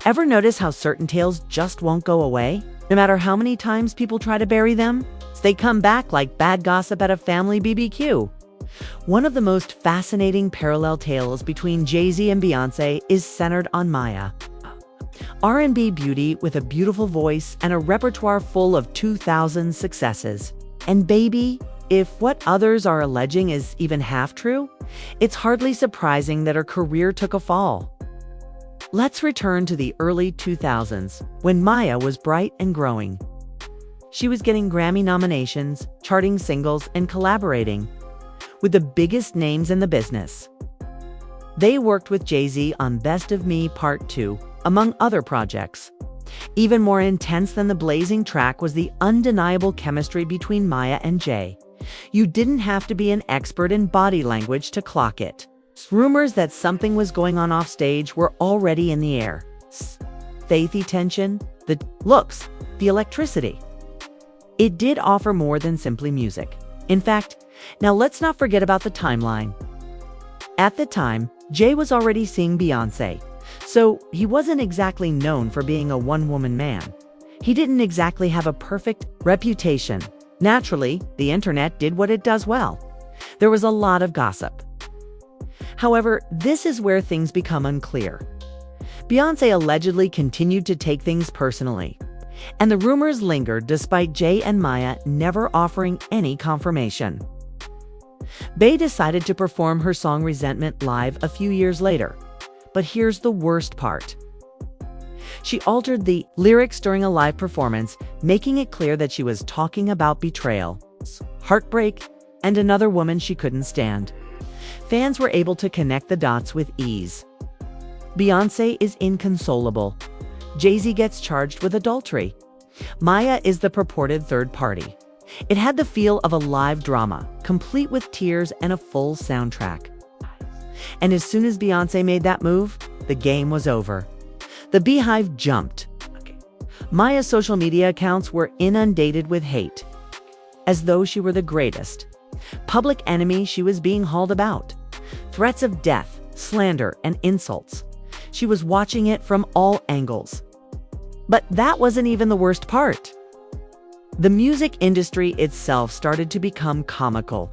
Ever notice how certain tales just won't go away? No matter how many times people try to bury them, they come back like bad gossip at a family BBQ. One of the most fascinating parallel tales between Jay Z and Beyoncé is centered on Maya. R&B beauty with a beautiful voice and a repertoire full of 2,000 successes. And baby, if what others are alleging is even half true, it's hardly surprising that her career took a fall. Let's return to the early 2000s, when Maya was bright and growing. She was getting Grammy nominations, charting singles, and collaborating with the biggest names in the business. They worked with Jay Z on Best of Me Part 2, among other projects. Even more intense than the blazing track was the undeniable chemistry between Maya and Jay. You didn't have to be an expert in body language to clock it. Rumors that something was going on off stage were already in the air. Faithy tension, the looks, the electricity. It did offer more than simply music. In fact, now let's not forget about the timeline. At the time, Jay was already seeing Beyoncé, so he wasn't exactly known for being a one-woman man. He didn't exactly have a perfect reputation. Naturally, the internet did what it does well. There was a lot of gossip. However, this is where things become unclear. Beyoncé allegedly continued to take things personally, and the rumors lingered despite Jay and Maya never offering any confirmation. Bey decided to perform her song Resentment live a few years later. But here's the worst part. She altered the lyrics during a live performance, making it clear that she was talking about betrayal, heartbreak, and another woman she couldn't stand. Fans were able to connect the dots with ease. Beyoncé is inconsolable. Jay Z gets charged with adultery. Maya is the purported third party. It had the feel of a live drama, complete with tears and a full soundtrack. And as soon as Beyoncé made that move, the game was over. The Beehive jumped. Maya's social media accounts were inundated with hate, as though she were the greatest. Public enemy she was being hauled about. Threats of death, slander, and insults. She was watching it from all angles. But that wasn't even the worst part. The music industry itself started to become comical.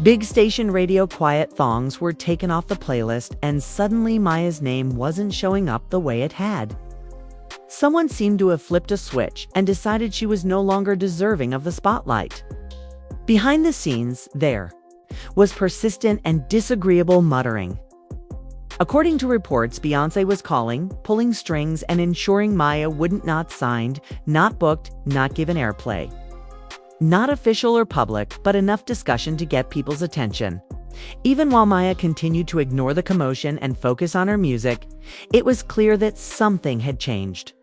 Big station radio quiet thongs were taken off the playlist, and suddenly Maya's name wasn't showing up the way it had. Someone seemed to have flipped a switch and decided she was no longer deserving of the spotlight. Behind the scenes, there was persistent and disagreeable muttering. According to reports, Beyoncé was calling, pulling strings, and ensuring Maya wouldn't not signed, not booked, not given airplay. Not official or public, but enough discussion to get people's attention. Even while Maya continued to ignore the commotion and focus on her music, it was clear that something had changed.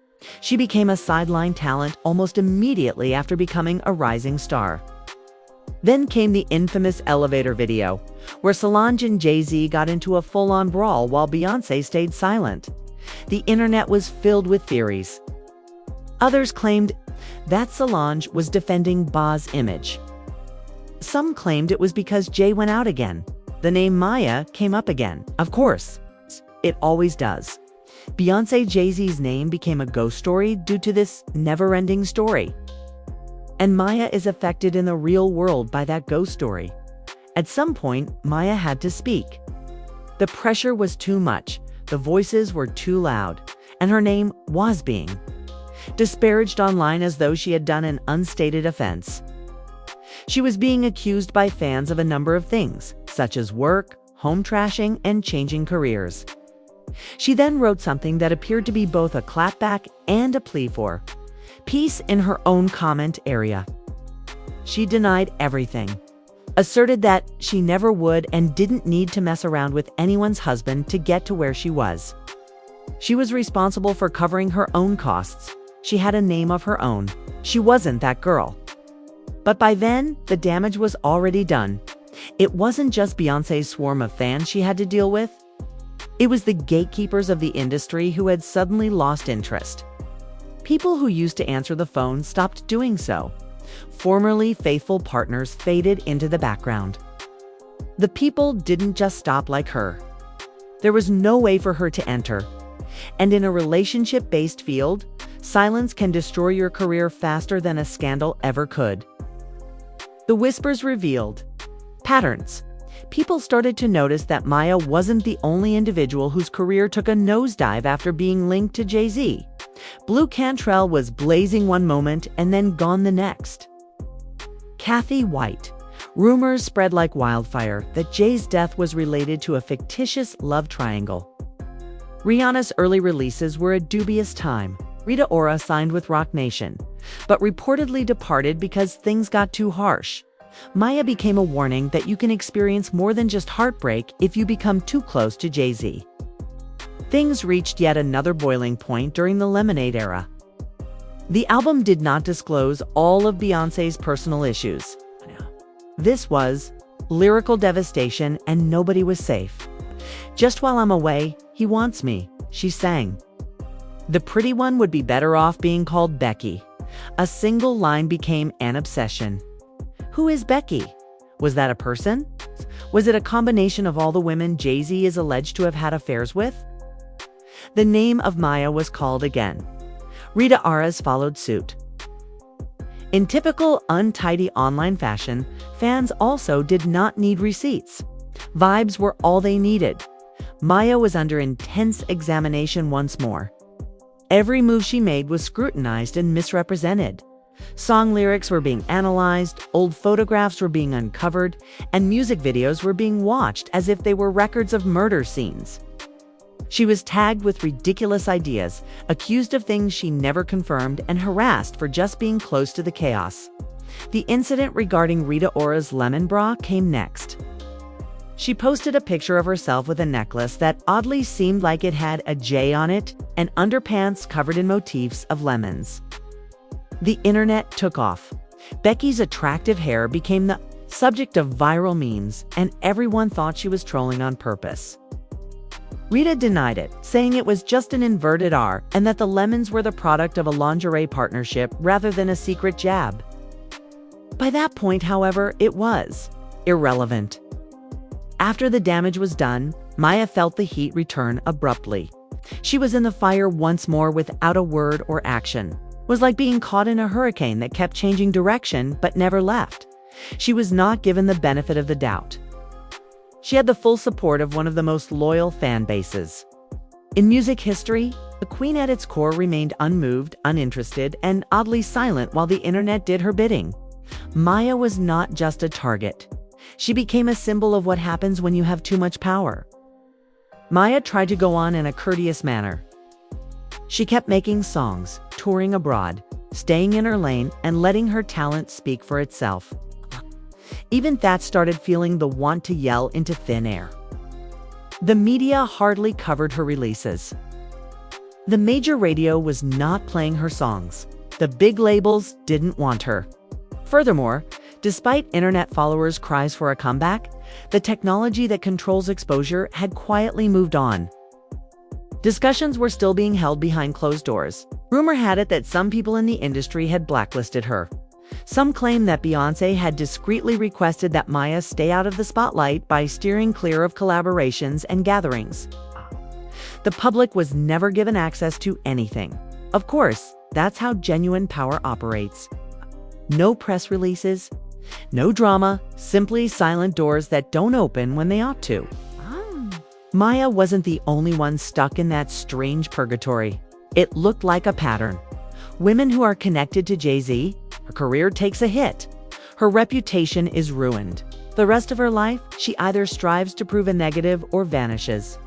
She became a sideline talent almost immediately after becoming a rising star. Then came the infamous elevator video, where Solange and Jay Z got into a full-on brawl while Beyoncé stayed silent. The internet was filled with theories. Others claimed that Solange was defending Ba's image. Some claimed it was because Jay went out again. The name Maya came up again. Of course, it always does. Beyoncé Jay Z's name became a ghost story due to this never-ending story. And Maya is affected in the real world by that ghost story. At some point, Maya had to speak. The pressure was too much, the voices were too loud, and her name was being disparaged online as though she had done an unstated offense. She was being accused by fans of a number of things, such as work, home trashing, and changing careers. She then wrote something that appeared to be both a clapback and a plea for peace in her own comment area. She denied everything, asserted that she never would and didn't need to mess around with anyone's husband to get to where she was. She was responsible for covering her own costs. She had a name of her own. She wasn't that girl. But by then, the damage was already done. It wasn't just Beyoncé's swarm of fans she had to deal with. It was the gatekeepers of the industry who had suddenly lost interest. People who used to answer the phone stopped doing so. Formerly faithful partners faded into the background. The people didn't just stop like her. There was no way for her to enter. And in a relationship-based field, silence can destroy your career faster than a scandal ever could. The whispers revealed patterns. People started to notice that Maya wasn't the only individual whose career took a nosedive after being linked to Jay Z. Blue Cantrell was blazing one moment and then gone the next. Kathy White. Rumors spread like wildfire that Jay's death was related to a fictitious love triangle. Rihanna's early releases were a dubious time. Rita Ora signed with Roc Nation, but reportedly departed because things got too harsh. Maya became a warning that you can experience more than just heartbreak if you become too close to Jay Z. Things reached yet another boiling point during the Lemonade era. The album did not disclose all of Beyoncé's personal issues. This was lyrical devastation and nobody was safe. Just while I'm away, he wants me, she sang. The pretty one would be better off being called Becky. A single line became an obsession. Who is Becky? Was that a person? Was it a combination of all the women Jay Z is alleged to have had affairs with? The name of Maya was called again. Rita Ora's followed suit. In typical untidy online fashion, fans also did not need receipts. Vibes were all they needed. Maya was under intense examination once more. Every move she made was scrutinized and misrepresented. Song lyrics were being analyzed, old photographs were being uncovered, and music videos were being watched as if they were records of murder scenes. She was tagged with ridiculous ideas, accused of things she never confirmed, and harassed for just being close to the chaos. The incident regarding Rita Ora's lemon bra came next. She posted a picture of herself with a necklace that oddly seemed like it had a J on it and underpants covered in motifs of lemons. The internet took off. Becky's attractive hair became the subject of viral memes, and everyone thought she was trolling on purpose. Rita denied it, saying it was just an inverted R and that the lemons were the product of a lingerie partnership rather than a secret jab. By that point, however, it was irrelevant. After the damage was done, Maya felt the heat return abruptly. She was in the fire once more without a word or action. It was like being caught in a hurricane that kept changing direction but never left. She was not given the benefit of the doubt. She had the full support of one of the most loyal fan bases. In music history, the queen at its core remained unmoved, uninterested, and oddly silent while the internet did her bidding. Maya was not just a target. She became a symbol of what happens when you have too much power. Maya tried to go on in a courteous manner. She kept making songs, touring abroad, staying in her lane, and letting her talent speak for itself. Even that started feeling the want to yell into thin air. The media hardly covered her releases. The major radio was not playing her songs. The big labels didn't want her. Furthermore, despite internet followers' cries for a comeback, the technology that controls exposure had quietly moved on. Discussions were still being held behind closed doors. Rumor had it that some people in the industry had blacklisted her. Some claim that Beyoncé had discreetly requested that Maya stay out of the spotlight by steering clear of collaborations and gatherings. The public was never given access to anything. Of course, that's how genuine power operates. No press releases, no drama, simply silent doors that don't open when they ought to. Maya wasn't the only one stuck in that strange purgatory. It looked like a pattern. Women who are connected to Jay Z, her career takes a hit. Her reputation is ruined. The rest of her life, she either strives to prove a negative or vanishes.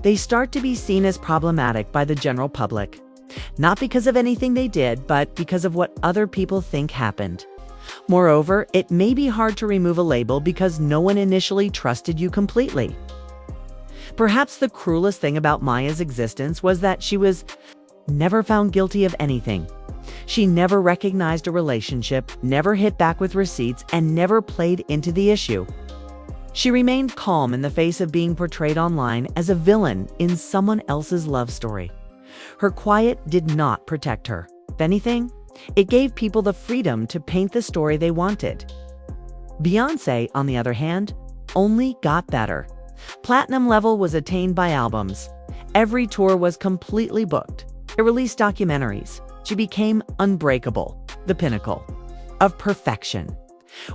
They start to be seen as problematic by the general public. Not because of anything they did, but because of what other people think happened. Moreover, it may be hard to remove a label because no one initially trusted you completely. Perhaps the cruelest thing about Maya's existence was that she was never found guilty of anything. She never recognized a relationship, never hit back with receipts, and never played into the issue. She remained calm in the face of being portrayed online as a villain in someone else's love story. Her quiet did not protect her. If anything, it gave people the freedom to paint the story they wanted. Beyoncé, on the other hand, only got better. Platinum level was attained by albums, Every tour was completely booked. It released documentaries. She became unbreakable, the pinnacle of perfection.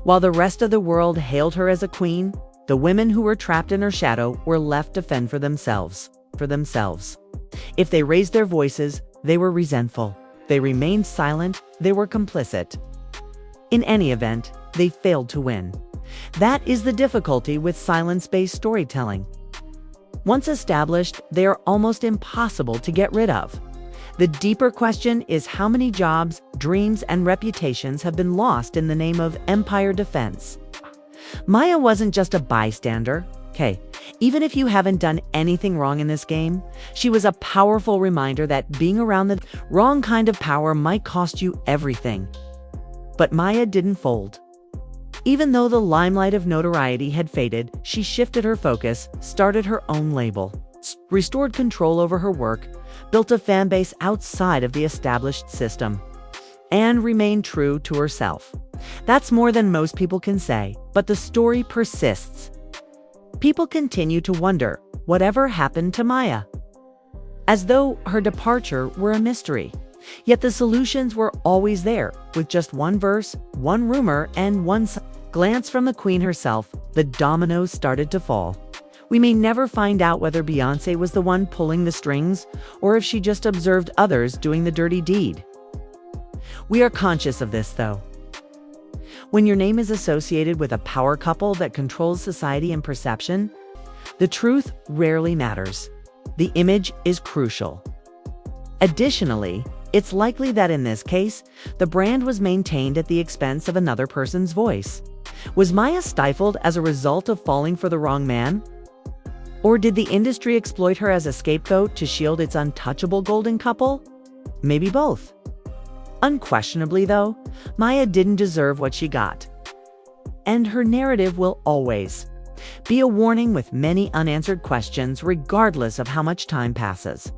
While the rest of the world hailed her as a queen, the women who were trapped in her shadow were left to fend for themselves. If they raised their voices, they were resentful. They remained silent, they were complicit. In any event, they failed to win. That is the difficulty with silence-based storytelling. Once established, they are almost impossible to get rid of. The deeper question is how many jobs, dreams, and reputations have been lost in the name of empire defense. Maya wasn't just a bystander. Okay, even if you haven't done anything wrong in this game, she was a powerful reminder that being around the wrong kind of power might cost you everything. But Maya didn't fold. Even though the limelight of notoriety had faded, she shifted her focus, started her own label, restored control over her work, built a fan base outside of the established system, and remained true to herself. That's more than most people can say, but the story persists. People continue to wonder, whatever happened to Maya? As though her departure were a mystery. Yet the solutions were always there, with just one verse, one rumor, and one glance from the queen herself, the dominoes started to fall. We may never find out whether Beyoncé was the one pulling the strings, or if she just observed others doing the dirty deed. We are conscious of this, though. When your name is associated with a power couple that controls society and perception, the truth rarely matters. The image is crucial. Additionally, it's likely that in this case, the brand was maintained at the expense of another person's voice. Was Maya stifled as a result of falling for the wrong man? Or did the industry exploit her as a scapegoat to shield its untouchable golden couple? Maybe both. Unquestionably, though, Maya didn't deserve what she got. And her narrative will always be a warning with many unanswered questions regardless of how much time passes.